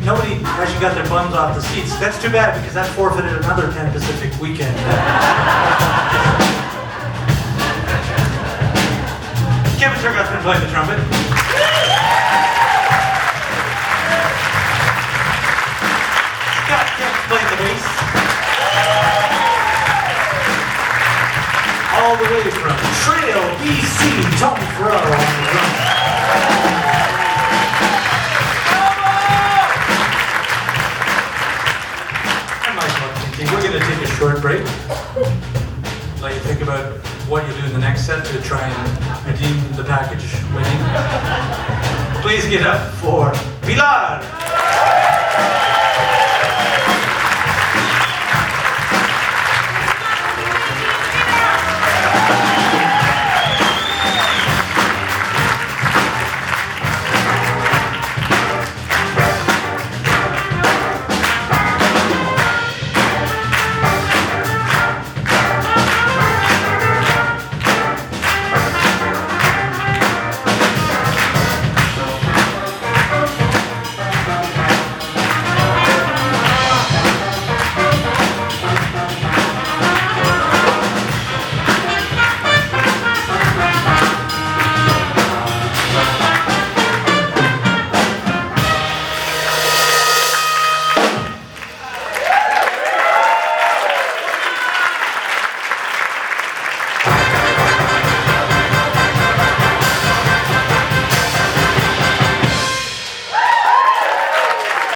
Nobody actually got their bums off the seats. That's too bad because that forfeited another Pan Pacific weekend. Kevin Turcott's been playing the trumpet. Scott Kemp's playing the bass. All the way from Trail, BC, Tony Ferraro on the drum. We're going to take a short break. Let you think about what you do in the next set to try and redeem the package winning. Please get up for Pilar!